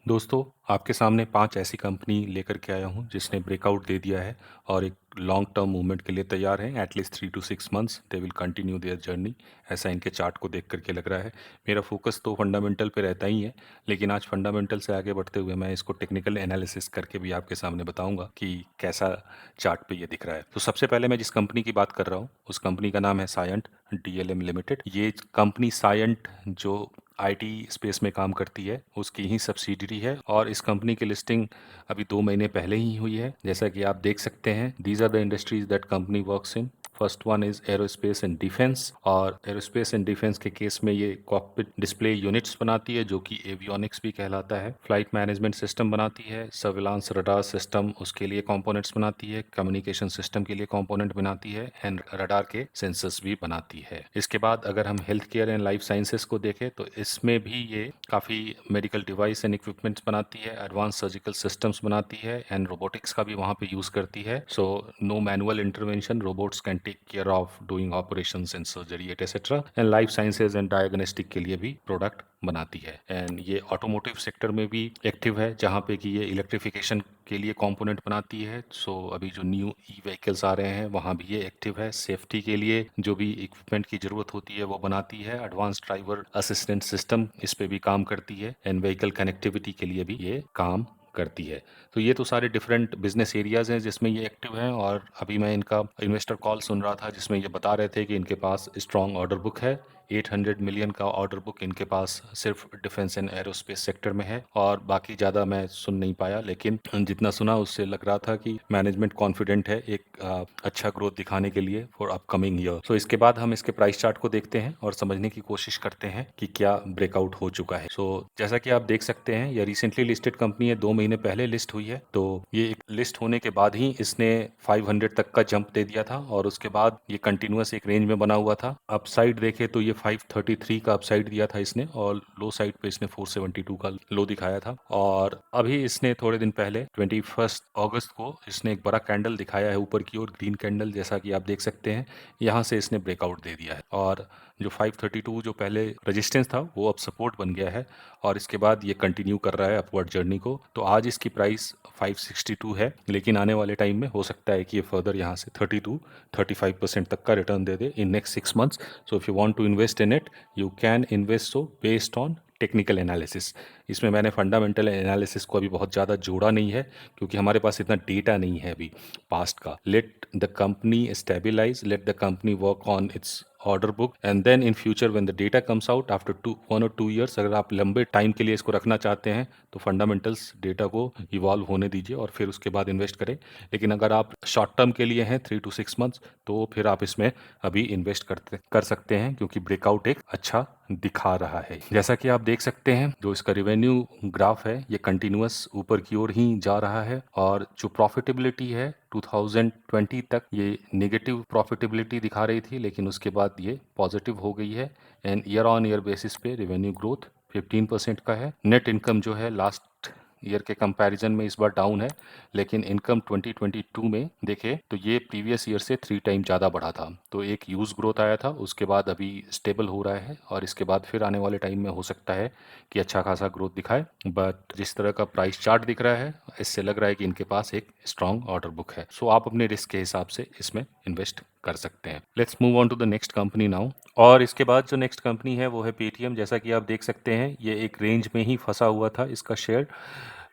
दोस्तों, आपके सामने 5 ऐसी कंपनी लेकर के आया हूँ जिसने ब्रेकआउट दे दिया है और एक लॉन्ग टर्म मूवमेंट के लिए तैयार हैं। At least 3 to 6 months they will continue their journey, ऐसा इनके चार्ट को देख कर के लग रहा है। मेरा फोकस तो फंडामेंटल पे रहता ही है, लेकिन आज फंडामेंटल से आगे बढ़ते हुए मैं इसको टेक्निकल एनालिसिस करके भी आपके सामने बताऊंगा कि कैसा चार्ट पे ये दिख रहा है। तो सबसे पहले मैं जिस कंपनी की बात कर रहा हूँ, उस कंपनी का नाम है सायंट डीएलएम लिमिटेड। ये कंपनी सायंट जो आईटी स्पेस में काम करती है, उसकी ही सब्सिडियरी है और इस कंपनी की लिस्टिंग अभी 2 महीने पहले ही हुई है। जैसा कि आप देख सकते हैं, these are the industries that company works in. First one is aerospace and defence, और एरोस्पेस एंड डिफेंस के केस में ये कॉकपिट डिस्प्ले यूनिट्स बनाती है जो कि एवियोनिक्स भी कहलाता है। फ्लाइट मैनेजमेंट सिस्टम बनाती है, सर्विलांस रडार सिस्टम उसके लिए कंपोनेंट्स बनाती है, कम्युनिकेशन सिस्टम के लिए कंपोनेंट बनाती है एंड रडार के सेंसर्स भी बनाती है। इसके बाद अगर हम health care and life sciences को देखें तो इसमें भी ये काफ़ी मेडिकल डिवाइस एंड इक्विपमेंट्स बनाती है, एडवांस सर्जिकल सिस्टम्स बनाती है एंड रोबोटिक्स का भी वहाँ पे यूज़ करती है। So no manual intervention, robots can take care of doing operations in surgery etcetera. And life sciences and diagnostic के लिए भी प्रोडक्ट बनाती है। एंड ये ऑटोमोटिव सेक्टर में भी एक्टिव है, जहाँ पे कि ये इलेक्ट्रिफिकेशन के लिए कंपोनेंट बनाती है। सो अभी जो न्यू ई व्हीकल्स आ रहे हैं वहाँ भी ये एक्टिव है। सेफ्टी के लिए जो भी इक्विपमेंट की जरूरत होती है वो बनाती है। एडवांस ड्राइवर असिस्टेंट सिस्टम इस पे भी काम करती है एंड व्हीकल कनेक्टिविटी के लिए भी ये काम करती है। तो ये तो सारे डिफरेंट बिजनेस एरियाज हैं जिसमें ये एक्टिव हैं। और अभी मैं इनका इन्वेस्टर कॉल सुन रहा था जिसमें ये बता रहे थे कि इनके पास स्ट्रॉन्ग ऑर्डर बुक है। 800 मिलियन का ऑर्डर बुक इनके पास सिर्फ डिफेंस एंड एरोस्पेस सेक्टर में है, और बाकी ज़्यादा मैं सुन नहीं पाया, लेकिन जितना सुना उससे लग रहा था कि मैनेजमेंट कॉन्फिडेंट है एक अच्छा ग्रोथ दिखाने के लिए फॉर अपकमिंग ईयर। सो इसके बाद हम इसके प्राइस चार्ट को देखते हैं और समझने की कोशिश करते हैं कि क्या ब्रेकआउट हो चुका है। सो जैसा कि आप देख सकते हैं, ये रिसेंटली लिस्टेड कंपनी है, 2 महीने पहले लिस्ट हुई है। तो ये एक लिस्ट होने के बाद ही इसने 500 तक का जंप दे दिया था और उसके बाद ये कंटिन्यूअस एक रेंज में बना हुआ था। अपसाइड देखे तो ये 533 का अपसाइड दिया था इसने, और लो साइड पे इसने 472 का लो दिखाया था। और अभी इसने थोड़े दिन पहले 21 अगस्त को इसने एक बड़ा कैंडल दिखाया है ऊपर की ओर, ग्रीन कैंडल, जैसा कि आप देख सकते हैं। यहाँ से इसने ब्रेकआउट दे दिया है और जो 532 जो पहले रेजिस्टेंस था वो अब सपोर्ट बन गया है, और इसके बाद ये कंटिन्यू कर रहा है अपवर्ड जर्नी को। तो आज इसकी प्राइस 562 है, लेकिन आने वाले टाइम में हो सकता है कि ये फर्दर यहाँ से 32-35% तक का रिटर्न दे दे in next 6 months. So if you want to invest in it, you can invest so based on technical analysis. इसमें मैंने फंडामेंटल एनालिसिस को अभी बहुत ज़्यादा जोड़ा नहीं है, क्योंकि हमारे पास इतना डेटा नहीं है अभी पास्ट का। Let the company stabilise, let the company work on its order book, and then in future when the data comes out after 1 और 2 ईयर्स, अगर आप लंबे टाइम के लिए इसको रखना चाहते हैं तो फंडामेंटल्स डेटा को इवॉल्व होने दीजिए और फिर उसके बाद इन्वेस्ट करें। लेकिन अगर आप शॉर्ट टर्म के लिए हैं 3 to 6 मंथ्स, तो फिर आप इसमें अभी इन्वेस्ट कर सकते हैं, क्योंकि ब्रेकआउट एक अच्छा दिखा रहा है। जैसा कि आप देख सकते हैं, जो इसका रेवेन्यू ग्राफ है ये कंटिन्यूअस ऊपर की ओर ही जा रहा है, और जो प्रॉफिटेबिलिटी है 2020 तक ये नेगेटिव प्रॉफिटेबिलिटी दिखा रही थी, लेकिन उसके बाद ये पॉजिटिव हो गई है। And year on year basis पे रेवेन्यू ग्रोथ 15% का है। नेट इनकम जो है लास्ट ईयर के कंपैरिजन में इस बार डाउन है, लेकिन इनकम 2022 में देखें तो ये प्रीवियस ईयर से 3 टाइम ज़्यादा बढ़ा था। तो एक ह्यूज ग्रोथ आया था, उसके बाद अभी स्टेबल हो रहा है, और इसके बाद फिर आने वाले टाइम में हो सकता है कि अच्छा खासा ग्रोथ दिखाए। बट जिस तरह का प्राइस चार्ट दिख रहा है, इससे लग रहा है कि इनके पास एक स्ट्रॉन्ग ऑर्डर बुक है। सो आप अपने रिस्क के हिसाब से इसमें इन्वेस्ट कर सकते हैं। Let's move on to the next company now. और इसके बाद जो नेक्स्ट कंपनी है वो है पेटीएम। जैसा कि आप देख सकते हैं, ये एक रेंज में ही फंसा हुआ था। इसका शेयर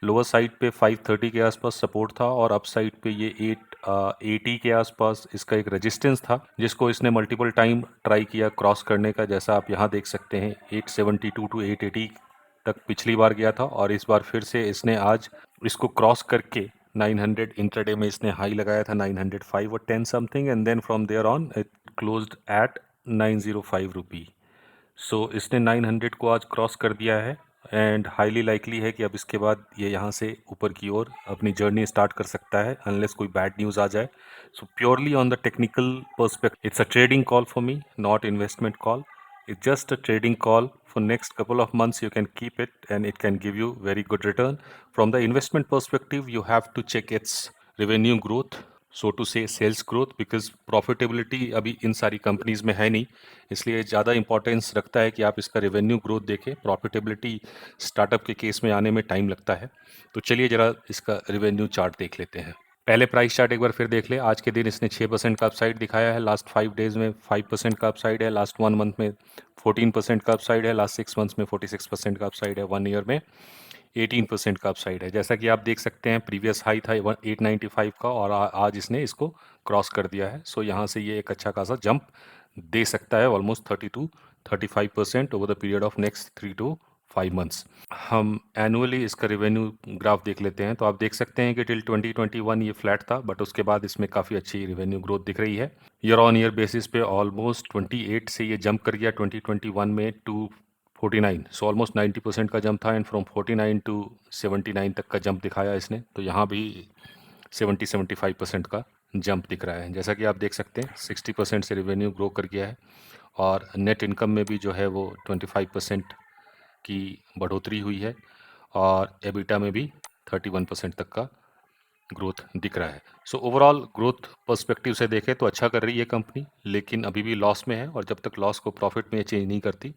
लोअर साइड पे 530 के आसपास सपोर्ट था, और अप साइड पे ये 880 के आसपास इसका एक रेजिस्टेंस था, जिसको इसने मल्टीपल टाइम ट्राई किया क्रॉस करने का। जैसा आप यहाँ देख सकते हैं, 872 टू 880 तक पिछली बार गया था, और इस बार फिर से इसने आज इसको क्रॉस करके 900 इंट्राडे में इसने हाई लगाया था 905 और 10 something, and then from there on it closed at 905 rupee. सो इसने 900 को आज क्रॉस कर दिया है, एंड हाईली लाइकली है कि अब इसके बाद ये यहाँ से ऊपर की ओर अपनी जर्नी स्टार्ट कर सकता है, अनलेस कोई बैड न्यूज़ आ जाए। So purely on the technical perspective, it's a trading call for me, not investment call. It's just a trading call. For next couple of months you can keep it and it can give you very good return. From the investment perspective, you have to check its revenue growth, so to say sales growth, because profitability अभी इन सारी companies में है नहीं, इसलिए ज़्यादा importance रखता है कि आप इसका रेवेन्यू ग्रोथ देखें। प्रॉफिटेबिलिटी स्टार्टअप के केस में आने में टाइम लगता है। तो चलिए ज़रा इसका रेवेन्यू चार्ट देख लेते हैं। पहले प्राइस चार्ट एक बार फिर देख ले। आज के दिन इसने 6% का अपसाइड दिखाया है, लास्ट 5 डेज में 5% का अपसाइड है, लास्ट 1 मंथ में 14% का अपसाइड है, लास्ट 6 मंथ्स में 46% का अपसाइड है, 1 ईयर में 18% का अपसाइड है। जैसा कि आप देख सकते हैं, प्रीवियस हाई था 895 का और आज इसने इसको क्रॉस कर दिया है। सो यहाँ से ये एक अच्छा खासा जंप दे सकता है, almost 30 to 35% over the period of next 3 to 5 months. हम एनुअली इसका रेवेन्यू ग्राफ देख लेते हैं, तो आप देख सकते हैं कि टिल 2021 ये फ्लैट था, बट उसके बाद इसमें काफ़ी अच्छी रेवेन्यू ग्रोथ दिख रही है। ईयर ऑन ईयर बेसिस पे ऑलमोस्ट 28 से ये जंप कर गया 2021 में टू 49, सो ऑलमोस्ट 90% का जंप था, एंड फ्रॉम 49 टू 79 तक का जंप दिखाया इसने। तो यहाँ भी 70-75% का जंप दिख रहा है। जैसा कि आप देख सकते हैं 60% से रेवेन्यू ग्रो कर गया है, और नेट इनकम में भी जो है वो 25% की बढ़ोतरी हुई है, और एबिटा में भी 31% तक का ग्रोथ दिख रहा है। सो ओवरऑल ग्रोथ पर्सपेक्टिव से देखें तो अच्छा कर रही है कंपनी, लेकिन अभी भी लॉस में है, और जब तक लॉस को प्रॉफिट में चेंज नहीं करती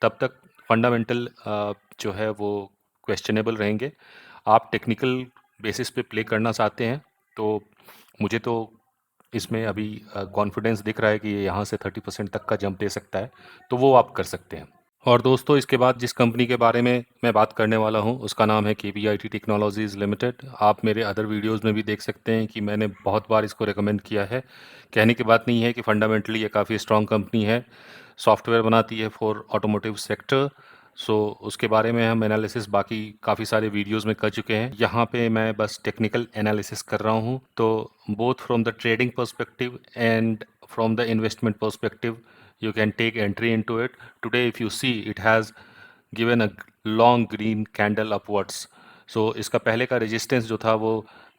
तब तक फंडामेंटल जो है वो क्वेश्चनेबल रहेंगे। आप टेक्निकल बेसिस पे प्ले करना चाहते हैं तो मुझे तो इसमें अभी कॉन्फिडेंस दिख रहा है कि ये यहाँ से 30% तक का जंप दे सकता है, तो वो आप कर सकते हैं। और दोस्तों, इसके बाद जिस कंपनी के बारे में मैं बात करने वाला हूँ उसका नाम है KPIT टेक्नोलॉजीज़ लिमिटेड। आप मेरे अदर वीडियोस में भी देख सकते हैं कि मैंने बहुत बार इसको रेकमेंड किया है। कहने की बात नहीं है कि फंडामेंटली ये काफ़ी स्ट्रॉन्ग कंपनी है, सॉफ्टवेयर बनाती है फॉर ऑटोमोटिव सेक्टर। सो उसके बारे में हम एनालिसिस बाकी काफ़ी सारे वीडियोस में कर चुके हैं। यहाँ पे मैं बस टेक्निकल एनालिसिस कर रहा हूँ। तो both from the trading perspective and from the investment perspective, you can take entry into it. Today if you see, it has given a long green candle upwards. So इसका पहले का resistance जो था वो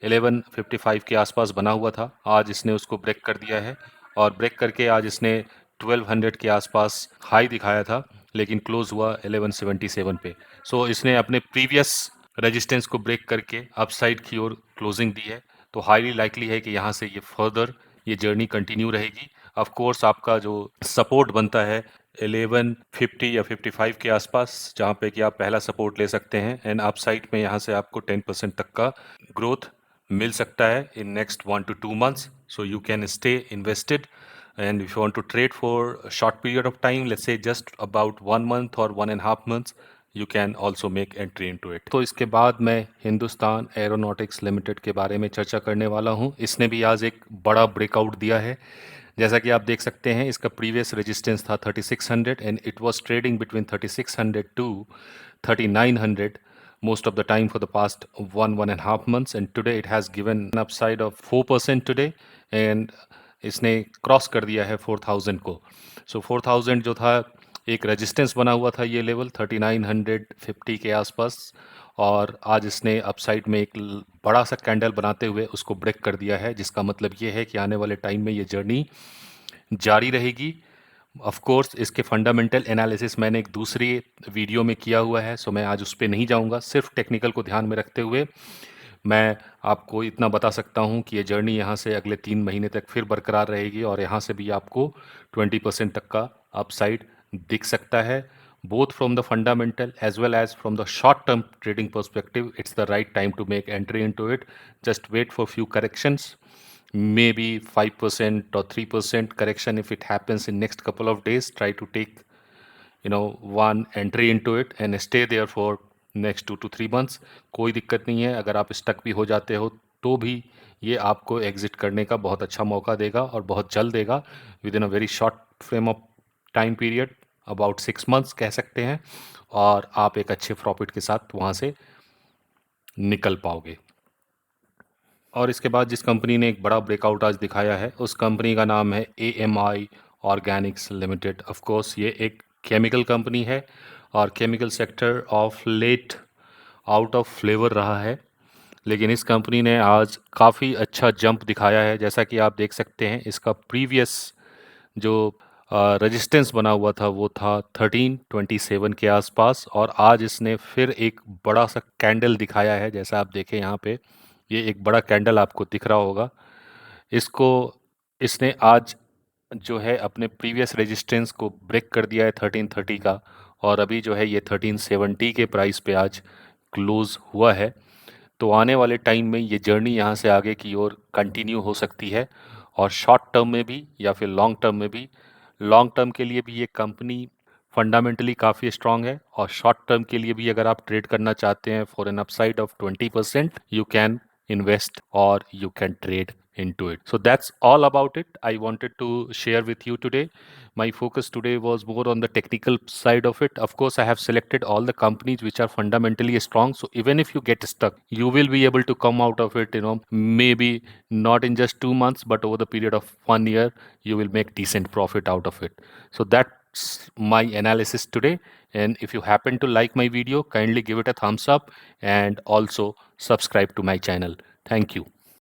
1155 के आसपास बना हुआ था, आज इसने उसको ब्रेक कर दिया है, और ब्रेक करके आज इसने 1200 के आसपास हाई दिखाया था, लेकिन क्लोज हुआ 1177 पे। सो इसने अपने प्रीवियस रेजिस्टेंस को ब्रेक करके अपसाइड की ओर क्लोजिंग दी है। तो हाईली लाइकली है कि यहाँ से ये फर्दर ये जर्नी कंटिन्यू रहेगी। ऑफ कोर्स आपका जो सपोर्ट बनता है 1150 या 55 के आसपास, जहाँ पे कि आप पहला सपोर्ट ले सकते हैं, एंड अपसाइड में यहाँ से आपको 10% तक का ग्रोथ मिल सकता है in next 1 to 2 months. So you can stay invested, and if you want to trade for a short period of time, let's say just about 1 month or 1.5 months, you can also make entry into it. तो इसके बाद मैं Hindustan aeronautics limited के बारे में चर्चा करने वाला हूँ। इसने भी आज एक बड़ा ब्रेकआउट दिया है। जैसा कि आप देख सकते हैं, इसका प्रीवियस रेजिस्टेंस था 3600, and it was trading between 3600 to 3900 most of the time for the past 1.5 months, and today it has given an upside of 4% today, and इसने क्रॉस कर दिया है 4000 को। सो 4000 जो था एक रेजिस्टेंस बना हुआ था, ये लेवल 3950 के आसपास, और आज इसने अपसाइड में एक बड़ा सा कैंडल बनाते हुए उसको ब्रेक कर दिया है, जिसका मतलब ये है कि आने वाले टाइम में ये जर्नी जारी रहेगी। ऑफ कोर्स इसके फंडामेंटल एनालिसिस मैंने एक दूसरी वीडियो में किया हुआ है, सो मैं आज उस पर नहीं जाऊंगा। सिर्फ टेक्निकल को ध्यान में रखते हुए मैं आपको इतना बता सकता हूं कि ये जर्नी यहाँ से अगले 3 महीने तक फिर बरकरार रहेगी, और यहाँ से भी आपको 20% तक का अपसाइड दिख सकता है। Both from the fundamental as well as from the short term trading perspective, it's the right time to make entry into it. Just wait for few corrections, maybe 5% or 3% correction. If it happens in next couple of days, try to take one entry into it and stay there for next 2 to 3 months. कोई दिक्कत नहीं है, अगर आप stuck भी हो जाते हो तो भी ये आपको एग्जिट करने का बहुत अच्छा मौका देगा, और बहुत जल्द देगा, with in a very short frame of time period, about 6 months कह सकते हैं, और आप एक अच्छे प्रॉफिट के साथ वहाँ से निकल पाओगे। और इसके बाद जिस कंपनी ने एक बड़ा ब्रेकआउट आज दिखाया है, उस कंपनी का नाम है AMI Organics limited. Of course ये एक केमिकल कंपनी है, और chemical sector of let out of flavour रहा है, लेकिन इस कंपनी ने आज काफ़ी अच्छा जंप दिखाया है। जैसा कि आप देख सकते हैं, इसका प्रीवियस जो रेजिस्टेंस बना हुआ था वो था 1327 के आसपास, और आज इसने फिर एक बड़ा सा कैंडल दिखाया है। जैसा आप देखें यहाँ पे, ये एक बड़ा कैंडल आपको दिख रहा होगा, इसको इसने आज जो है अपने प्रीवियस रेजिस्टेंस को ब्रेक कर दिया है 1330 का, और अभी जो है ये 1370 के प्राइस पे आज क्लोज हुआ है। तो आने वाले टाइम में ये जर्नी यहाँ से आगे की ओर कंटिन्यू हो सकती है, और शॉर्ट टर्म में भी या फिर लॉन्ग टर्म में भी। लॉन्ग टर्म के लिए भी ये कंपनी फंडामेंटली काफ़ी स्ट्रांग है, और शॉर्ट टर्म के लिए भी अगर आप ट्रेड करना चाहते हैं for an upside of 20%, you can invest or you can trade into it. So that's all about it. I wanted to share with you today. My focus today was more on the technical side of it. Of course, I have selected all the companies which are fundamentally strong. So even if you get stuck, you will be able to come out of it, maybe not in just 2 months, but over the period of 1 year, you will make decent profit out of it. So that's my analysis today. And if you happen to like my video, kindly give it a thumbs up and also subscribe to my channel. Thank you.